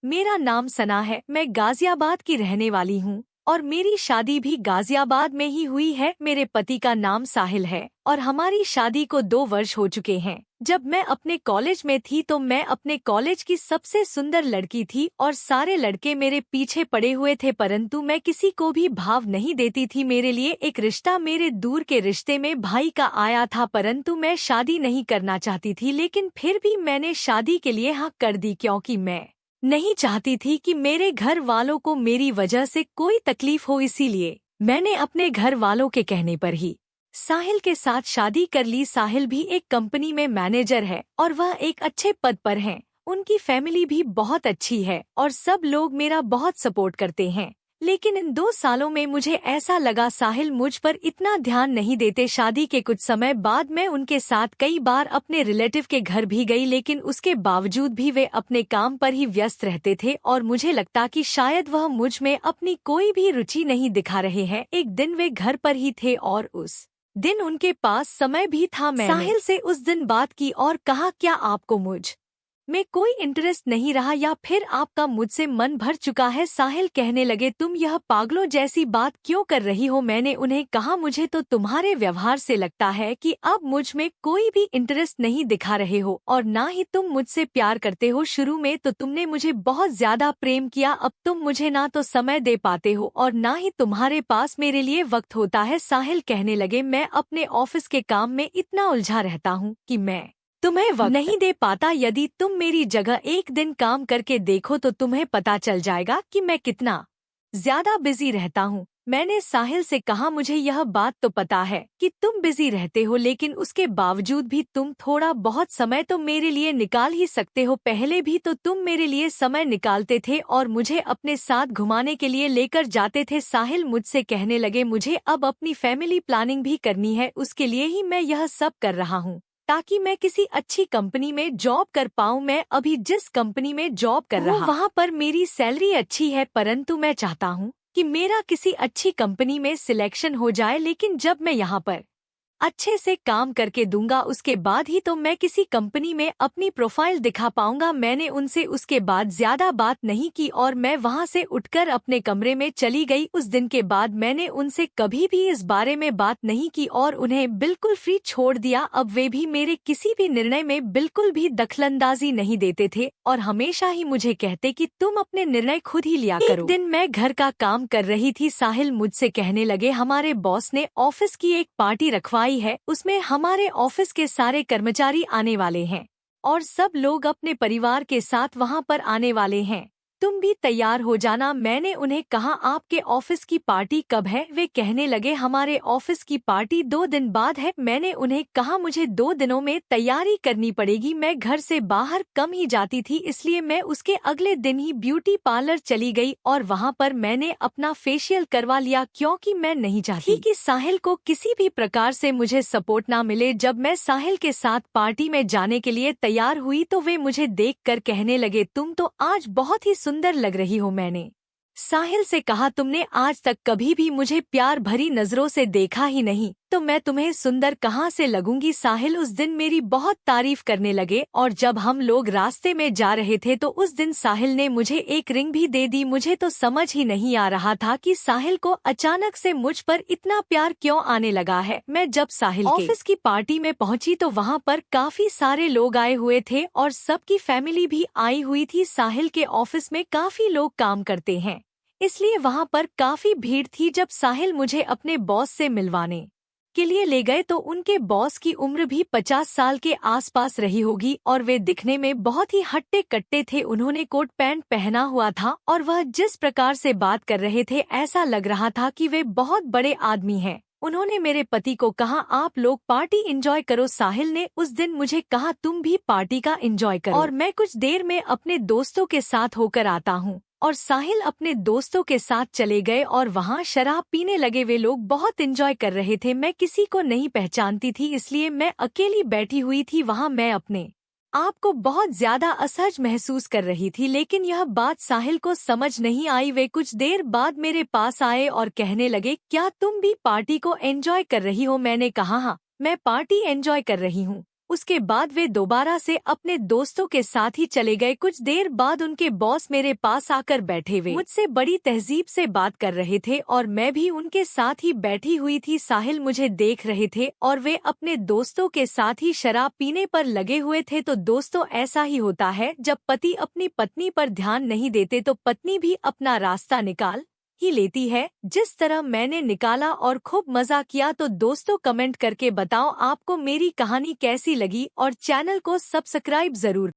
मेरा नाम सना है, मैं गाजियाबाद की रहने वाली हूँ और मेरी शादी भी गाजियाबाद में ही हुई है। मेरे पति का नाम साहिल है और हमारी शादी को 2 वर्ष हो चुके हैं। जब मैं अपने कॉलेज में थी तो मैं अपने कॉलेज की सबसे सुंदर लड़की थी और सारे लड़के मेरे पीछे पड़े हुए थे, परंतु मैं किसी को भी भाव नहीं देती थी। मेरे लिए एक रिश्ता मेरे दूर के रिश्ते में भाई का आया था, परंतु मैं शादी नहीं करना चाहती थी, लेकिन फिर भी मैंने शादी के लिए हाँ कर दी क्योंकि मैं नहीं चाहती थी कि मेरे घर वालों को मेरी वजह से कोई तकलीफ हो। इसीलिए मैंने अपने घर वालों के कहने पर ही साहिल के साथ शादी कर ली। साहिल भी एक कंपनी में मैनेजर है और वह एक अच्छे पद पर हैं। उनकी फैमिली भी बहुत अच्छी है और सब लोग मेरा बहुत सपोर्ट करते हैं। लेकिन इन 2 सालों में मुझे ऐसा लगा साहिल मुझ पर इतना ध्यान नहीं देते। शादी के कुछ समय बाद मैं उनके साथ कई बार अपने रिलेटिव के घर भी गई, लेकिन उसके बावजूद भी वे अपने काम पर ही व्यस्त रहते थे और मुझे लगता कि शायद वह मुझ में अपनी कोई भी रुचि नहीं दिखा रहे हैं। एक दिन वे घर पर ही थे और उस दिन उनके पास समय भी था। मैंने साहिल से उस दिन बात की और कहा, क्या आपको मुझ में कोई इंटरेस्ट नहीं रहा या फिर आपका मुझसे मन भर चुका है? साहिल कहने लगे, तुम यह पागलों जैसी बात क्यों कर रही हो? मैंने उन्हें कहा, मुझे तो तुम्हारे व्यवहार से लगता है कि अब मुझ में कोई भी इंटरेस्ट नहीं दिखा रहे हो और ना ही तुम मुझसे प्यार करते हो। शुरू में तो तुमने मुझे बहुत ज्यादा प्रेम किया, अब तुम मुझे ना तो समय दे पाते हो और ना ही तुम्हारे पास मेरे लिए वक्त होता है। साहिल कहने लगे, मैं अपने ऑफिस के काम में इतना उलझा रहता हूँ कि मैं तुम्हें वक्त नहीं दे पाता। यदि तुम मेरी जगह एक दिन काम करके देखो तो तुम्हें पता चल जाएगा कि मैं कितना ज्यादा बिजी रहता हूँ। मैंने साहिल से कहा, मुझे यह बात तो पता है कि तुम बिजी रहते हो, लेकिन उसके बावजूद भी तुम थोड़ा बहुत समय तो मेरे लिए निकाल ही सकते हो। पहले भी तो तुम मेरे लिए समय निकालते थे और मुझे अपने साथ घुमाने के लिए लेकर जाते थे। साहिल मुझसे कहने लगे, मुझे अब अपनी फैमिली प्लानिंग भी करनी है, उसके लिए ही मैं यह सब कर रहा हूँ ताकि मैं किसी अच्छी कंपनी में जॉब कर पाऊं। मैं अभी जिस कंपनी में जॉब कर रहा हूं वहाँ पर मेरी सैलरी अच्छी है, परंतु मैं चाहता हूं कि मेरा किसी अच्छी कंपनी में सिलेक्शन हो जाए। लेकिन जब मैं यहाँ पर अच्छे से काम करके दूंगा उसके बाद ही तो मैं किसी कंपनी में अपनी प्रोफाइल दिखा पाऊंगा। मैंने उनसे उसके बाद ज्यादा बात नहीं की और मैं वहां से उठकर अपने कमरे में चली गई। उस दिन के बाद मैंने उनसे कभी भी इस बारे में बात नहीं की और उन्हें बिल्कुल फ्री छोड़ दिया। अब वे भी मेरे किसी भी निर्णय में बिल्कुल भी दखलंदाजी नहीं देते थे और हमेशा ही मुझे कहते कि तुम अपने निर्णय खुद ही लिया करो। एक दिन मैं घर का काम कर रही थी, साहिल मुझसे कहने लगे, हमारे बॉस ने ऑफिस की एक पार्टी रखवाई है, उसमें हमारे ऑफिस के सारे कर्मचारी आने वाले हैं और सब लोग अपने परिवार के साथ वहां पर आने वाले हैं, तुम भी तैयार हो जाना। मैंने उन्हें कहा, आपके ऑफिस की पार्टी कब है? वे कहने लगे, हमारे ऑफिस की पार्टी 2 दिन बाद है। मैंने उन्हें कहा, मुझे 2 दिनों में तैयारी करनी पड़ेगी, मैं घर से बाहर कम ही जाती थी, इसलिए मैं उसके अगले दिन ही ब्यूटी पार्लर चली गई और वहां पर मैंने अपना फेशियल करवा लिया क्योंकि मैं नहीं चाहती कि साहिल को किसी भी प्रकार से मुझे सपोर्ट ना मिले। जब मैं साहिल के साथ पार्टी में जाने के लिए तैयार हुई तो वे मुझे देखकर कहने लगे, तुम तो आज बहुत ही सुंदर लग रही हो। मैंने साहिल से कहा, तुमने आज तक कभी भी मुझे प्यार भरी नजरों से देखा ही नहीं, तो मैं तुम्हें सुंदर कहाँ से लगूंगी? साहिल उस दिन मेरी बहुत तारीफ करने लगे और जब हम लोग रास्ते में जा रहे थे तो उस दिन साहिल ने मुझे एक रिंग भी दे दी। मुझे तो समझ ही नहीं आ रहा था कि साहिल को अचानक से मुझ पर इतना प्यार क्यों आने लगा है। मैं जब साहिल के ऑफिस की पार्टी में पहुंची तो वहां पर काफी सारे लोग आए हुए थे और सबकी फैमिली भी आई हुई थी। साहिल के ऑफिस में काफी लोग काम करते हैं, इसलिए वहां पर काफी भीड़ थी। जब साहिल मुझे अपने बॉस से मिलवाने के लिए ले गए तो उनके बॉस की उम्र भी 50 साल के आसपास रही होगी और वे दिखने में बहुत ही हट्टे कट्टे थे। उन्होंने कोट पैंट पहना हुआ था और वह जिस प्रकार से बात कर रहे थे ऐसा लग रहा था कि वे बहुत बड़े आदमी हैं। उन्होंने मेरे पति को कहा, आप लोग पार्टी एंजॉय करो। साहिल ने उस दिन मुझे कहा, तुम भी पार्टी का एंजॉय करो और मैं कुछ देर में अपने दोस्तों के साथ होकर आता हूँ। और साहिल अपने दोस्तों के साथ चले गए और वहाँ शराब पीने लगे। वे लोग बहुत एंजॉय कर रहे थे। मैं किसी को नहीं पहचानती थी, इसलिए मैं अकेली बैठी हुई थी वहाँ। मैं अपने आप को बहुत ज्यादा असहज महसूस कर रही थी, लेकिन यह बात साहिल को समझ नहीं आई। वे कुछ देर बाद मेरे पास आए और कहने लगे, क्या तुम भी पार्टी को एंजॉय कर रही हो? मैंने कहा, हाँ, मैं पार्टी एंजॉय कर रही हूँ। उसके बाद वे दोबारा से अपने दोस्तों के साथ ही चले गए। कुछ देर बाद उनके बॉस मेरे पास आकर बैठे हुए मुझसे बड़ी तहजीब से बात कर रहे थे और मैं भी उनके साथ ही बैठी हुई थी। साहिल मुझे देख रहे थे और वे अपने दोस्तों के साथ ही शराब पीने पर लगे हुए थे। तो दोस्तों, ऐसा ही होता है, जब पति अपनी पत्नी पर ध्यान नहीं देते तो पत्नी भी अपना रास्ता निकाल ही लेती है, जिस तरह मैंने निकाला और खूब मजा किया। तो दोस्तों, कमेंट करके बताओ आपको मेरी कहानी कैसी लगी और चैनल को सब्सक्राइब जरूर